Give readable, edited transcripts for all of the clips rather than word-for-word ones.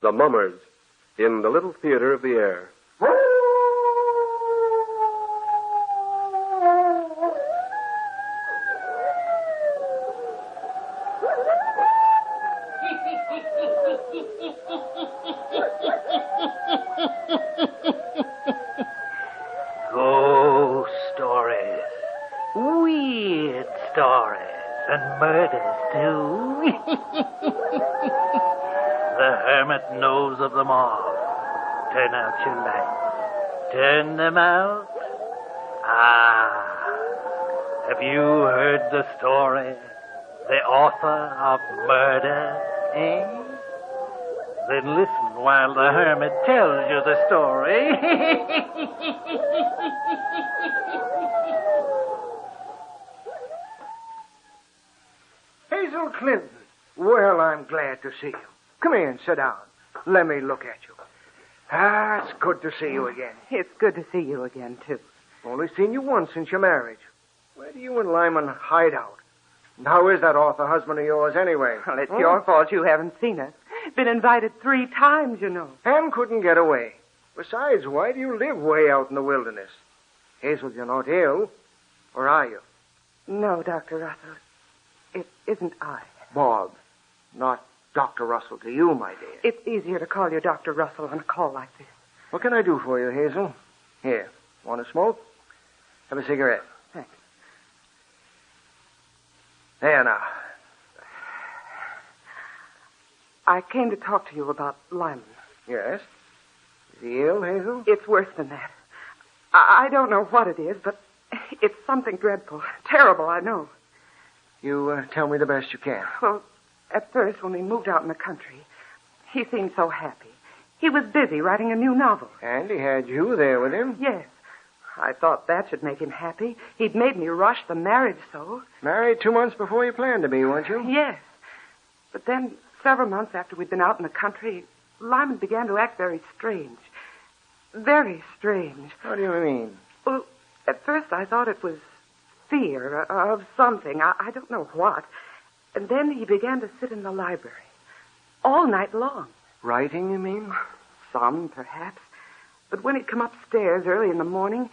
The Mummers, in the Little Theater of the Air. Ghost stories, weird stories, and murders, too. The Hermit knows of them all. Turn out your lights. Turn them out. Have you heard the story? The author of murder, eh? Then listen while the Hermit tells you the story. Hazel Clinton. Well, I'm glad to see you. Come here and sit down. Let me look at you. It's good to see you again. It's good to see you again, too. Only seen you once since your marriage. Where do you and Lyman hide out? And how is that author husband of yours anyway? Well, it's your fault you haven't seen us. Been invited 3 times, you know. Ham couldn't get away. Besides, why do you live way out in the wilderness? Hazel, you're not ill. Or are you? No, Dr. Russell. It isn't I. Bob. Not Dr. Russell to you, my dear. It's easier to call you Dr. Russell on a call like this. What can I do for you, Hazel? Here. Want to smoke? Have a cigarette. Thanks. There now. I came to talk to you about Lyman. Yes? Is he ill, Hazel? It's worse than that. I don't know what it is, but it's something dreadful. Terrible, I know. You tell me the best you can. Well, at first, when we moved out in the country, he seemed so happy. He was busy writing a new novel. And he had you there with him? Yes. I thought that should make him happy. He'd made me rush the marriage so. Married 2 months before you planned to be, weren't you? Yes. But then, several months after we'd been out in the country, Lyman began to act very strange. Very strange. What do you mean? Well, at first I thought it was fear of something. I don't know what. And then he began to sit in the library. All night long. Writing, you mean? Some, perhaps. But when he'd come upstairs early in the morning,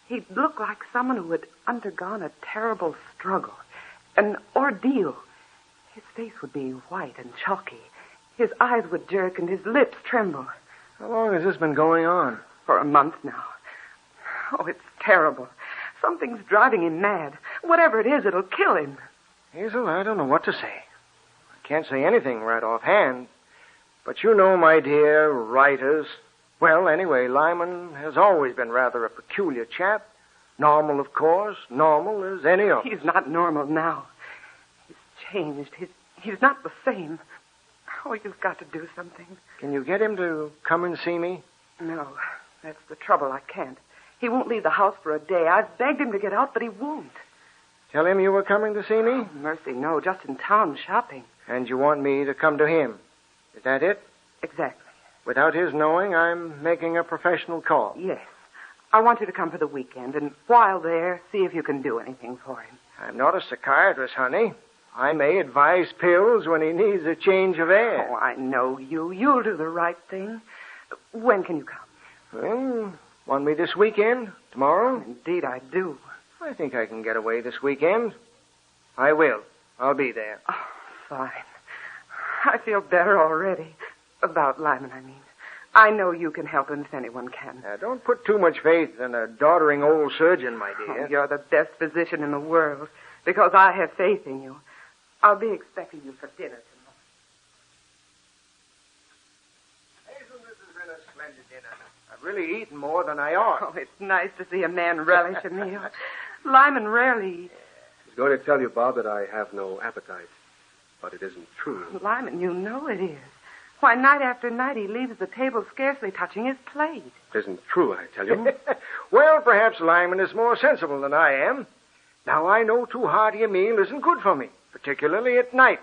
he'd look like someone who had undergone a terrible struggle. An ordeal. His face would be white and chalky. His eyes would jerk and his lips tremble. How long has this been going on? For a month now. Oh, it's terrible. Something's driving him mad. Whatever it is, it'll kill him. Hazel, I don't know what to say. I can't say anything right offhand. But you know, my dear, writers... Well, anyway, Lyman has always been rather a peculiar chap. Normal, of course. Normal as any of us. He's not normal now. He's changed. He's not the same. Oh, you've got to do something. Can you get him to come and see me? No, that's the trouble. I can't. He won't leave the house for a day. I've begged him to get out, but he won't. Tell him you were coming to see me? Oh, mercy, no. Just in town shopping. And you want me to come to him. Is that it? Exactly. Without his knowing, I'm making a professional call. Yes. I want you to come for the weekend, and while there, see if you can do anything for him. I'm not a psychiatrist, honey. I may advise pills when he needs a change of air. Oh, I know you. You'll do the right thing. When can you come? Well, want me this weekend? Tomorrow? Indeed, I do. I think I can get away this weekend. I will. I'll be there. Oh, fine. I feel better already. About Lyman, I mean. I know you can help him if anyone can. Now, don't put too much faith in a doddering old surgeon, my dear. Oh, you're the best physician in the world, because I have faith in you. I'll be expecting you for dinner tomorrow. Hazel, this has been a splendid dinner. I've really eaten more than I ought. Oh, it's nice to see a man relish a meal. Lyman rarely eats. I was going to tell you, Bob, that I have no appetite. But it isn't true. Lyman, you know it is. Why, night after night he leaves the table scarcely touching his plate. It isn't true, I tell you. Well, perhaps Lyman is more sensible than I am. Now, I know too hearty a meal isn't good for me, particularly at night.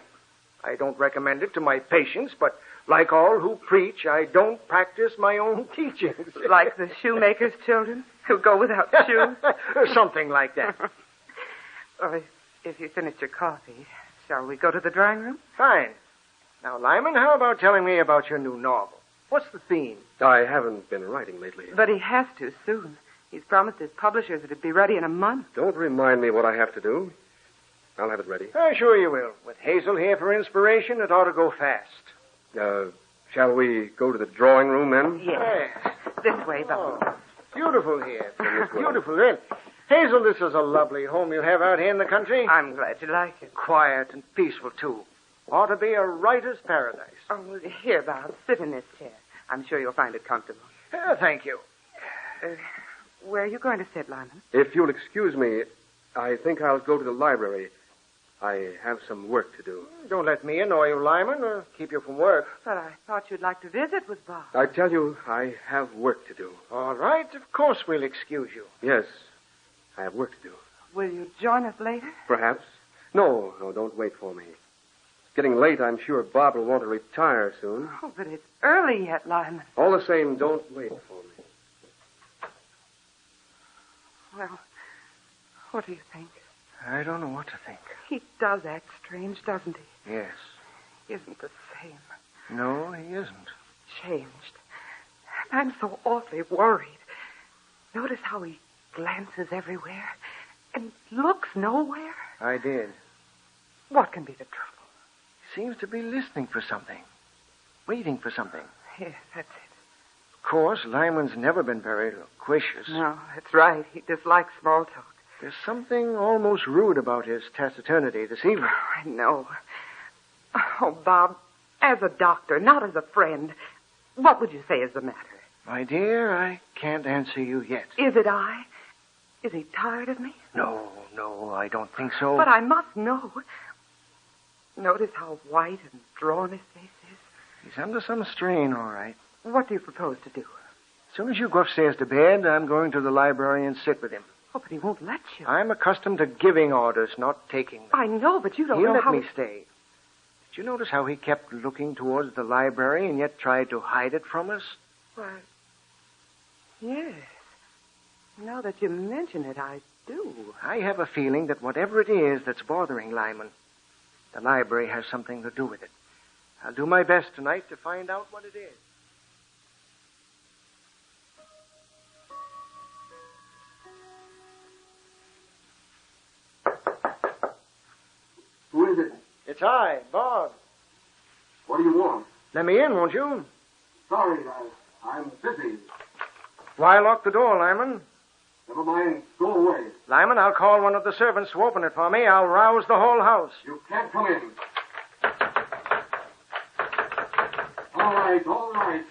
I don't recommend it to my patients, but like all who preach, I don't practice my own teachings. Like the shoemaker's children who go without shoes? Something like that. Well, if you finished your coffee, shall we go to the drawing room? Fine. Now, Lyman, how about telling me about your new novel? What's the theme? I haven't been writing lately. But he has to soon. He's promised his publishers it'd be ready in a month. Don't remind me what I have to do. I'll have it ready. Sure you will. With Hazel here for inspiration, it ought to go fast. Shall we go to the drawing room then? Yes. This way, Bob. Oh, beautiful here. This way. Beautiful, really. Hazel, this is a lovely home you have out here in the country. I'm glad you like it. Quiet and peaceful, too. Ought to be a writer's paradise. Oh, here, Bob. Sit in this chair. I'm sure you'll find it comfortable. Thank you. Where are you going to sit, Lyman? If you'll excuse me, I think I'll go to the library. I have some work to do. Don't let me annoy you, Lyman, or keep you from work. But I thought you'd like to visit with Bob. I tell you, I have work to do. All right, of course we'll excuse you. Yes, I have work to do. Will you join us later? Perhaps. No, don't wait for me. It's getting late. I'm sure Bob will want to retire soon. Oh, but it's early yet, Lyman. All the same, don't wait for me. Well, what do you think? I don't know what to think. He does act strange, doesn't he? Yes. Isn't the same. No, he isn't. Changed. I'm so awfully worried. Notice how he glances everywhere and looks nowhere? I did. What can be the trouble? He seems to be listening for something. Waiting for something. Yes, that's it. Of course, Lyman's never been very loquacious. No, that's right. He dislikes small talk. There's something almost rude about his taciturnity this evening. Oh, I know. Oh, Bob, as a doctor, not as a friend, what would you say is the matter? My dear, I can't answer you yet. Is it I? Is he tired of me? No, I don't think so. But I must know. Notice how white and drawn his face is. He's under some strain, all right. What do you propose to do? As soon as you go upstairs to bed, I'm going to the library and sit with him. Oh, but he won't let you. I'm accustomed to giving orders, not taking them. I know, but you don't He'll know let how... me stay. Did you notice how he kept looking towards the library and yet tried to hide it from us? Why, yes. Now that you mention it, I do. I have a feeling that whatever it is that's bothering Lyman, the library has something to do with it. I'll do my best tonight to find out what it is. Who is it? It's I, Bob. What do you want? Let me in, won't you? Sorry, I'm busy. Why lock the door, Lyman? Never mind. Go away. Lyman, I'll call one of the servants to open it for me. I'll rouse the whole house. You can't come in. All right.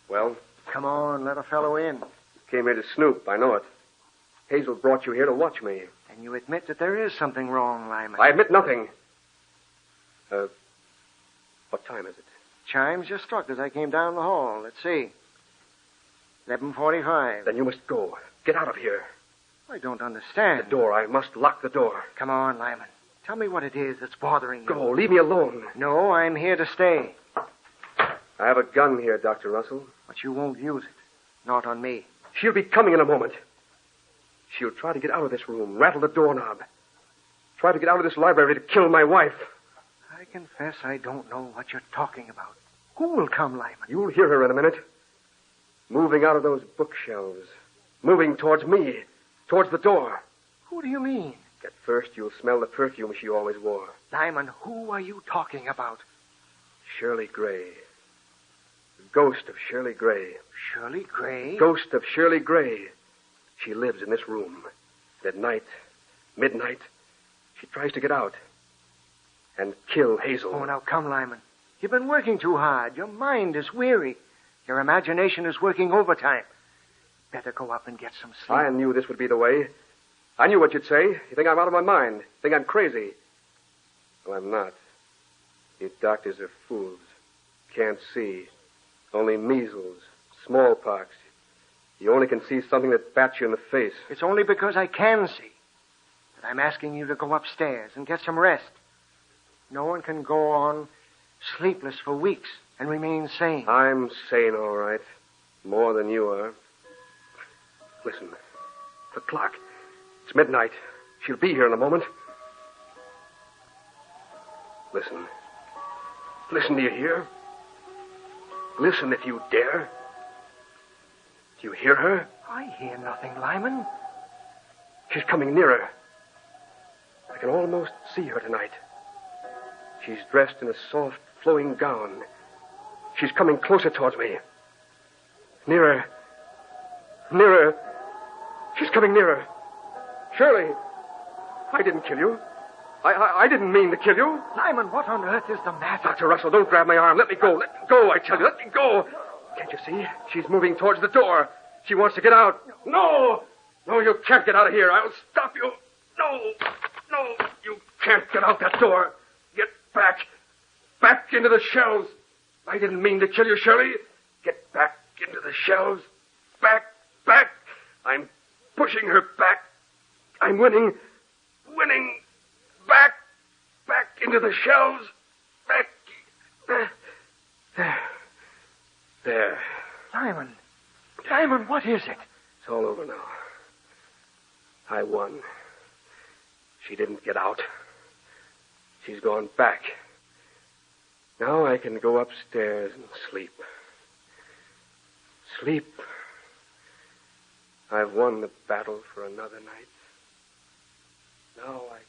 Well? Come on, let a fellow in. Came here to snoop, I know it. Hazel brought you here to watch me. And you admit that there is something wrong, Lyman. I admit nothing. What time is it? Chimes just struck as I came down the hall. Let's see. 11:45. Then you must go. Get out of here. I don't understand. The door. I must lock the door. Come on, Lyman. Tell me what it is that's bothering you. Go. Leave me alone. No, I'm here to stay. I have a gun here, Dr. Russell. But you won't use it. Not on me. She'll be coming in a moment. She'll try to get out of this room, rattle the doorknob. Try to get out of this library to kill my wife. I confess I don't know what you're talking about. Who will come, Lyman? You'll hear her in a minute. Moving out of those bookshelves. Moving towards me. Towards the door. Who do you mean? At first, you'll smell the perfume she always wore. Lyman, who are you talking about? Shirley Gray. The ghost of Shirley Gray. Shirley Gray? Ghost of Shirley Gray. She lives in this room. At night, midnight, she tries to get out and kill Hazel. Oh, now come, Lyman. You've been working too hard. Your mind is weary. Your imagination is working overtime. Better go up and get some sleep. I knew this would be the way. I knew what you'd say. You think I'm out of my mind. You think I'm crazy. Well, I'm not. You doctors are fools. Can't see. Only measles, smallpox. You only can see something that bats you in the face. It's only because I can see that I'm asking you to go upstairs and get some rest. No one can go on sleepless for weeks and remain sane. I'm sane, all right. More than you are. Listen. The clock. It's midnight. She'll be here in a moment. Listen. Listen, do you hear? Listen if you dare. Do you hear her? I hear nothing, Lyman. She's coming nearer. I can almost see her tonight. She's dressed in a soft, flowing gown. She's coming closer towards me. Nearer. Nearer. She's coming nearer. Shirley, I didn't kill you. I didn't mean to kill you. Lyman, what on earth is the matter? Dr. Russell, don't grab my arm. Let me go. Let me go, I tell you. Let me go. Can't you see? She's moving towards the door. She wants to get out. No! No, you can't get out of here. I'll stop you. No! No, you can't get out that door. Get back. Back into the shelves. I didn't mean to kill you, Shirley. Get back into the shelves. Back. I'm pushing her back. I'm winning. Back into the shelves. Back. There. Lyman, what is it? It's all over now. I won. She didn't get out. She's gone back. Now I can go upstairs and sleep. Sleep. I've won the battle for another night. Now I can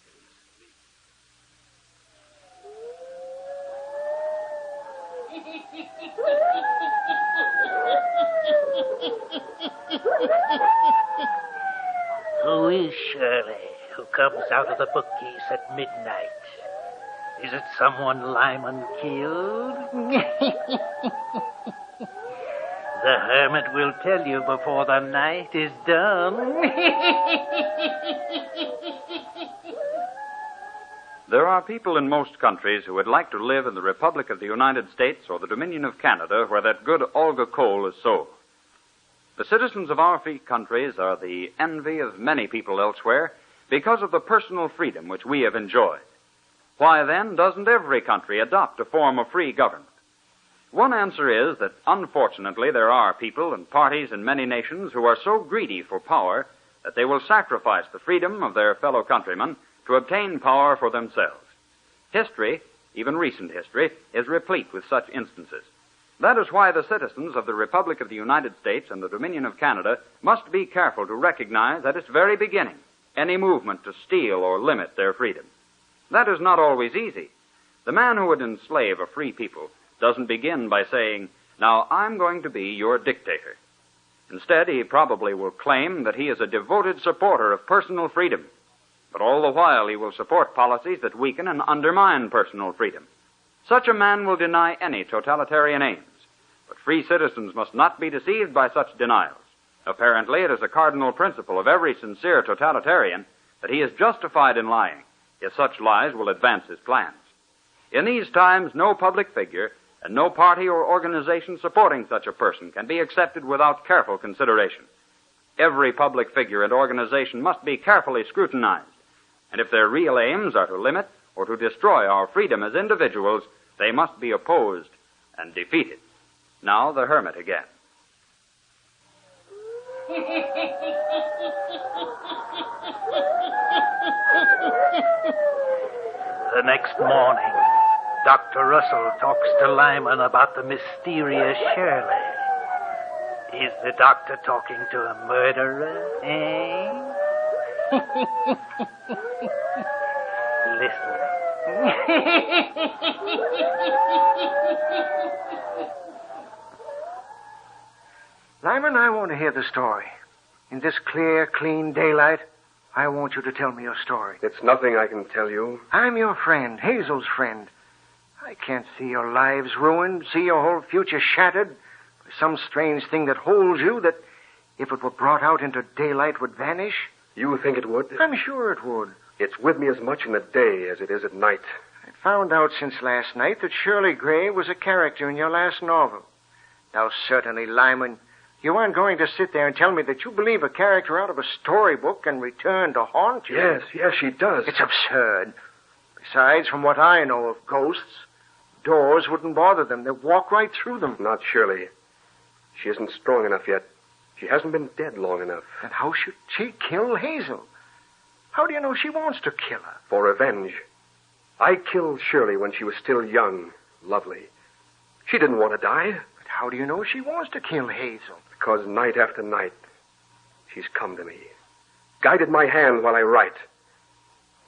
Who is Shirley who comes out of the bookcase at midnight? Is it someone Lyman killed? The Hermit will tell you before the night is done. There are people in most countries who would like to live in the Republic of the United States or the Dominion of Canada where that good Olga coal is sold. The citizens of our free countries are the envy of many people elsewhere because of the personal freedom which we have enjoyed. Why, then, doesn't every country adopt a form of free government? One answer is that, unfortunately, there are people and parties in many nations who are so greedy for power that they will sacrifice the freedom of their fellow countrymen to obtain power for themselves. History, even recent history, is replete with such instances. That is why the citizens of the Republic of the United States and the Dominion of Canada must be careful to recognize at its very beginning any movement to steal or limit their freedom. That is not always easy. The man who would enslave a free people doesn't begin by saying, "Now I'm going to be your dictator." Instead, he probably will claim that he is a devoted supporter of personal freedom, but all the while he will support policies that weaken and undermine personal freedom. Such a man will deny any totalitarian aims, but free citizens must not be deceived by such denials. Apparently, it is a cardinal principle of every sincere totalitarian that he is justified in lying, if such lies will advance his plans. In these times, no public figure and no party or organization supporting such a person can be accepted without careful consideration. Every public figure and organization must be carefully scrutinized, and if their real aims are to limit or to destroy our freedom as individuals, they must be opposed and defeated. Now the Hermit again. The next morning, Dr. Russell talks to Lyman about the mysterious Shirley. Is the doctor talking to a murderer, eh? Listen. Lyman, I want to hear the story. In this clear, clean daylight, I want you to tell me your story. It's nothing I can tell you. I'm your friend, Hazel's friend. I can't see your lives ruined, see your whole future shattered by some strange thing that holds you that, if it were brought out into daylight, would vanish. You think it would? I'm sure it would. It's with me as much in the day as it is at night. I found out since last night that Shirley Gray was a character in your last novel. Now, certainly, Lyman, you aren't going to sit there and tell me that you believe a character out of a storybook can return to haunt you. Yes, she does. It's absurd. Besides, from what I know of ghosts, doors wouldn't bother them. They'd walk right through them. Not Shirley. She isn't strong enough yet. She hasn't been dead long enough. Then how should she kill Hazel? How do you know she wants to kill her? For revenge. I killed Shirley when she was still young, lovely. She didn't want to die. But how do you know she wants to kill Hazel? Because night after night, she's come to me, guided my hand while I write.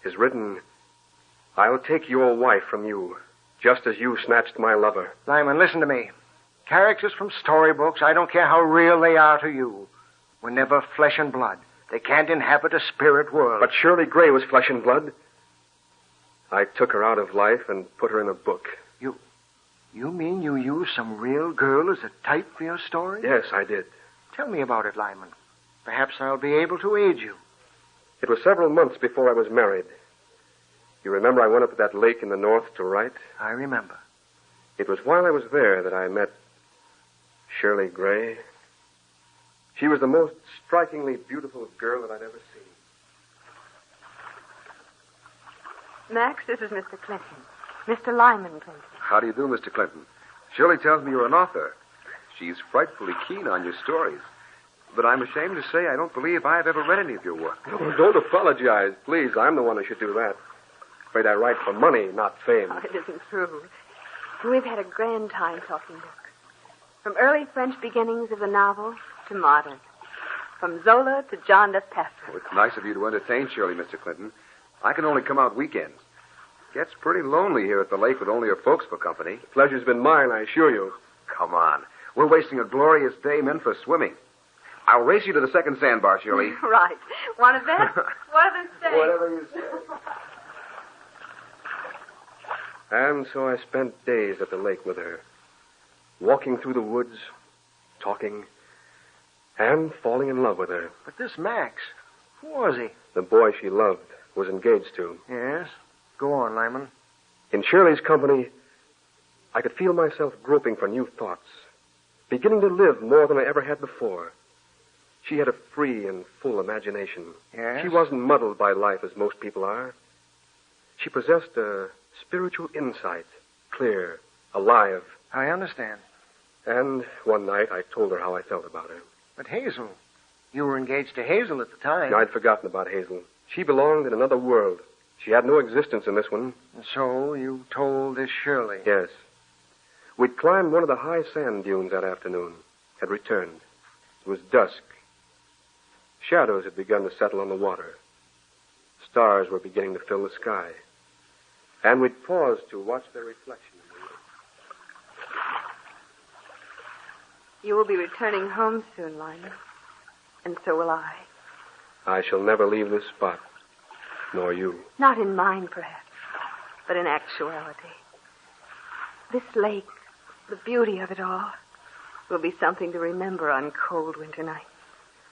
Is written, I'll take your wife from you, just as you snatched my lover. Lyman, listen to me. Characters from storybooks, I don't care how real they are to you, were never flesh and blood. They can't inhabit a spirit world. But Shirley Gray was flesh and blood. I took her out of life and put her in a book. You mean you used some real girl as a type for your story? Yes, I did. Tell me about it, Lyman. Perhaps I'll be able to aid you. It was several months before I was married. You remember I went up to that lake in the north to write? I remember. It was while I was there that I met Shirley Gray. She was the most strikingly beautiful girl that I'd ever seen. Max, this is Mr. Clinton. Mr. Lyman Clinton. How do you do, Mr. Clinton? Shirley tells me you're an author. She's frightfully keen on your stories. But I'm ashamed to say I don't believe I've ever read any of your work. Oh, don't apologize. Please, I'm the one who should do that. Afraid I write for money, not fame. Oh, it isn't true. We've had a grand time talking books. From early French beginnings of the novel to modern. From Zola to John de Pascal. Oh, it's nice of you to entertain Shirley, Mr. Clinton. I can only come out weekends. Gets pretty lonely here at the lake with only her folks for company. The pleasure's been mine, I assure you. Come on. We're wasting a glorious day meant for swimming. I'll race you to the second sandbar, Shirley. Right. Want to bet? What do they say? Whatever you say. And so I spent days at the lake with her, walking through the woods, talking, and falling in love with her. But this Max, who was he? The boy she loved, was engaged to. Yes? Go on, Lyman. In Shirley's company, I could feel myself groping for new thoughts, beginning to live more than I ever had before. She had a free and full imagination. Yes? She wasn't muddled by life as most people are. She possessed a spiritual insight, clear, alive. I understand. And one night I told her how I felt about her. But Hazel, you were engaged to Hazel at the time. I'd forgotten about Hazel. She belonged in another world. She had no existence in this one. And so you told this Shirley? Yes. We'd climbed one of the high sand dunes that afternoon, had returned. It was dusk. Shadows had begun to settle on the water. Stars were beginning to fill the sky. And we'd paused to watch their reflection. You will be returning home soon, Lyman. And so will I. I shall never leave this spot, nor you. Not in mind, perhaps, but in actuality. This lake, the beauty of it all, will be something to remember on cold winter nights.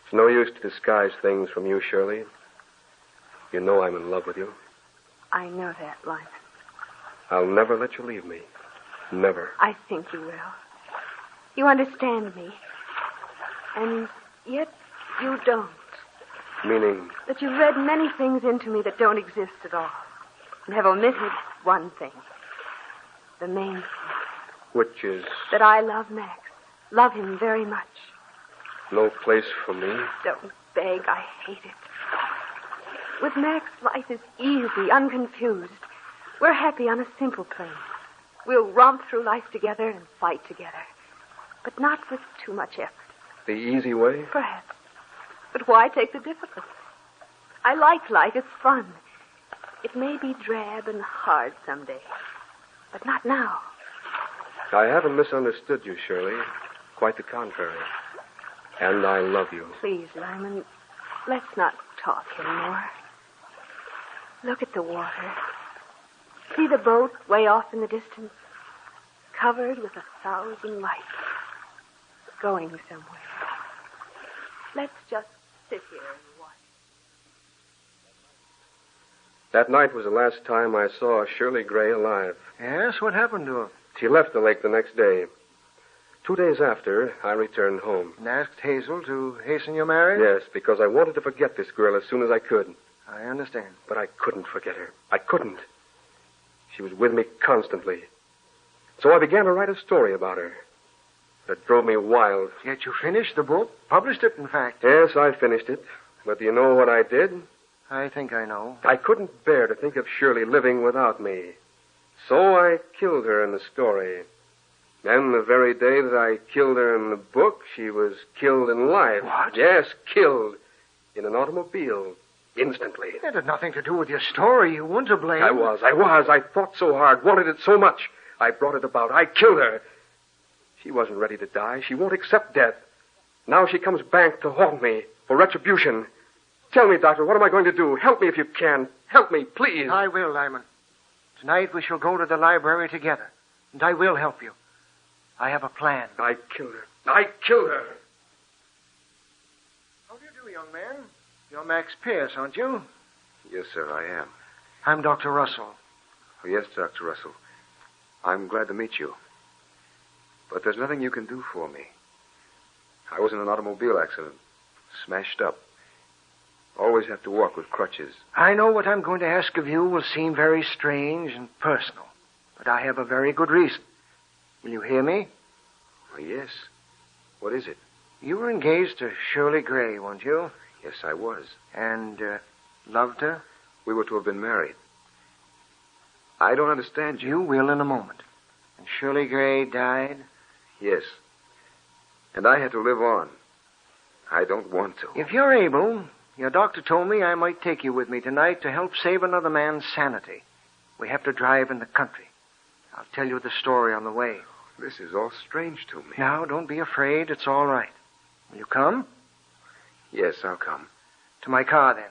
It's no use to disguise things from you, Shirley. You know I'm in love with you. I know that, Lyman. I'll never let you leave me. Never. I think you will. You understand me. And yet you don't. Meaning? That you've read many things into me that don't exist at all. And have omitted one thing. The main thing. Which is? That I love Max. Love him very much. No place for me? Don't beg. I hate it. With Max, life is easy, unconfused. We're happy on a simple plane. We'll romp through life together and fight together. But not with too much effort. The easy way? Perhaps. But why take the difficult? I like life. It's fun. It may be drab and hard someday. But not now. I haven't misunderstood you, Shirley. Quite the contrary. And I love you. Please, Lyman, let's not talk anymore. Look at the water. See the boat way off in the distance? Covered with 1,000 lights. Going somewhere. Let's just sit here and watch. That night was the last time I saw Shirley Gray alive. Yes? What happened to her? She left the lake the next day. 2 days after, I returned home. And asked Hazel to hasten your marriage? Yes, because I wanted to forget this girl as soon as I could. I understand. But I couldn't forget her. I couldn't. She was with me constantly. So I began to write a story about her. It drove me wild. Yet you finished the book? Published it, in fact. Yes, I finished it. But do you know what I did? I think I know. I couldn't bear to think of Shirley living without me. So I killed her in the story. Then the very day that I killed her in the book, she was killed in life. What? Yes, killed. In an automobile. Instantly. It had nothing to do with your story. You weren't to blame. I was. I fought so hard, wanted it so much. I brought it about. I killed her. She wasn't ready to die. She won't accept death. Now she comes back to haunt me for retribution. Tell me, Doctor, what am I going to do? Help me if you can. Help me, please. I will, Lyman. Tonight we shall go to the library together, and I will help you. I have a plan. I killed her. I killed her. How do you do, young man? You're Max Pierce, aren't you? Yes, sir, I am. I'm Dr. Russell. Oh, yes, Dr. Russell. I'm glad to meet you. But there's nothing you can do for me. I was in an automobile accident. Smashed up. Always have to walk with crutches. I know what I'm going to ask of you will seem very strange and personal, but I have a very good reason. Will you hear me? Oh, yes. What is it? You were engaged to Shirley Gray, weren't you? Yes, I was. And loved her? We were to have been married. I don't understand you. You will in a moment. And Shirley Gray died? Yes. And I had to live on. I don't want to. If you're able, your doctor told me I might take you with me tonight to help save another man's sanity. We have to drive in the country. I'll tell you the story on the way. This is all strange to me. Now, don't be afraid. It's all right. Will you come? Yes, I'll come. To my car, then.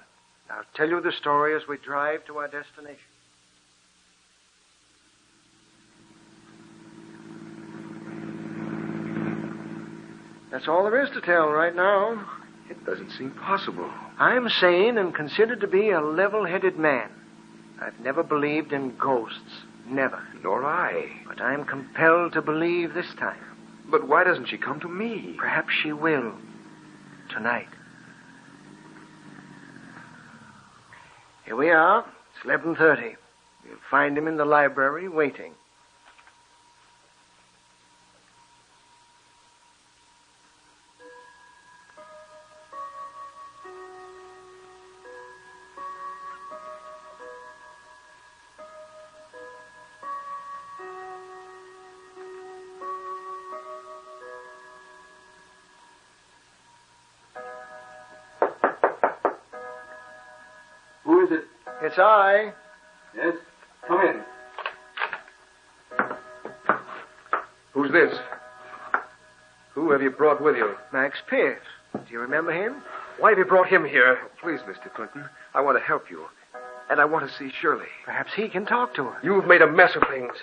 I'll tell you the story as we drive to our destination. That's all there is to tell right now. It doesn't seem possible. I'm sane and considered to be a level-headed man. I've never believed in ghosts. Never. Nor I. But I'm compelled to believe this time. But why doesn't she come to me? Perhaps she will. Tonight. Here we are. It's 11:30. You'll find him in the library waiting. Who is it? It's I. Yes? Come in. Who's this? Who have you brought with you? Max Pierce. Do you remember him? Why have you brought him here? Please, Mr. Clinton, I want to help you. And I want to see Shirley. Perhaps he can talk to her. You've made a mess of things.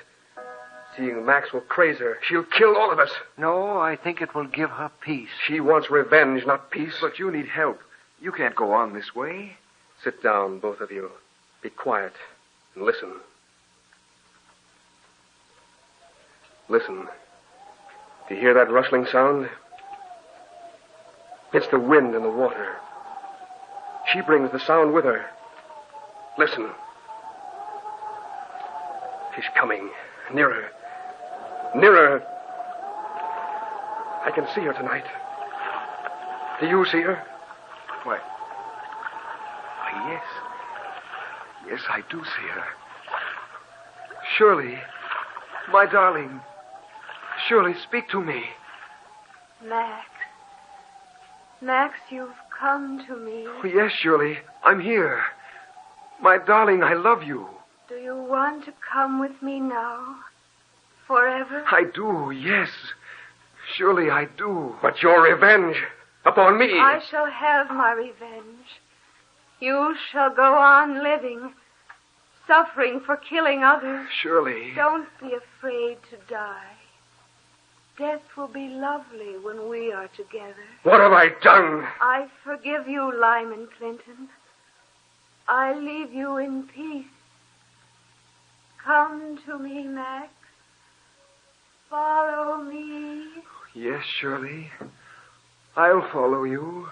Seeing Max will craze her. She'll kill all of us. No, I think it will give her peace. She wants revenge, not peace. But you need help. You can't go on this way. Sit down, both of you. Be quiet and listen. Listen. Do you hear that rustling sound? It's the wind in the water. She brings the sound with her. Listen. She's coming. Nearer. Nearer. I can see her tonight. Do you see her? Why, yes. Yes, I do see her. Shirley, my darling. Shirley, speak to me. Max. Max, you've come to me. Oh, yes, Shirley, I'm here. My darling, I love you. Do you want to come with me now? Forever? I do, yes. Shirley, I do. But your revenge upon me. I shall have my revenge. You shall go on living, suffering for killing others. Shirley. Don't be afraid to die. Death will be lovely when we are together. What have I done? I forgive you, Lyman Clinton. I leave you in peace. Come to me, Max. Follow me. Yes, Shirley. I'll follow you.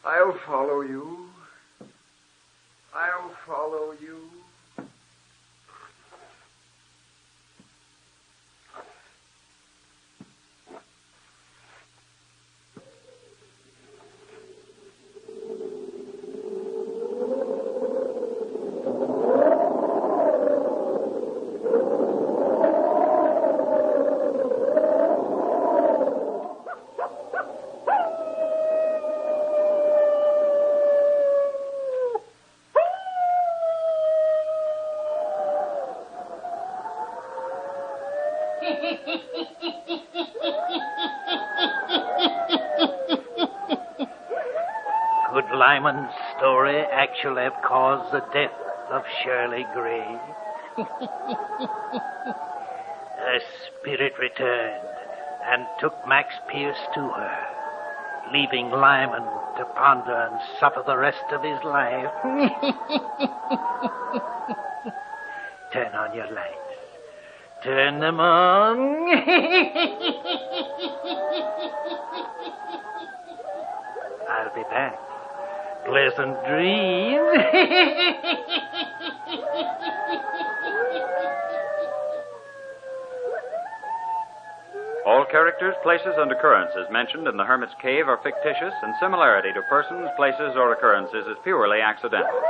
I'll follow you. I'll follow you. Could Lyman's story actually have caused the death of Shirley Gray? Her spirit returned and took Max Pierce to her, leaving Lyman to ponder and suffer the rest of his life. Turn on your lights. Turn them on. I'll be back. Pleasant dreams. All characters, places, and occurrences mentioned in the Hermit's Cave are fictitious, and similarity to persons, places, or occurrences is purely accidental.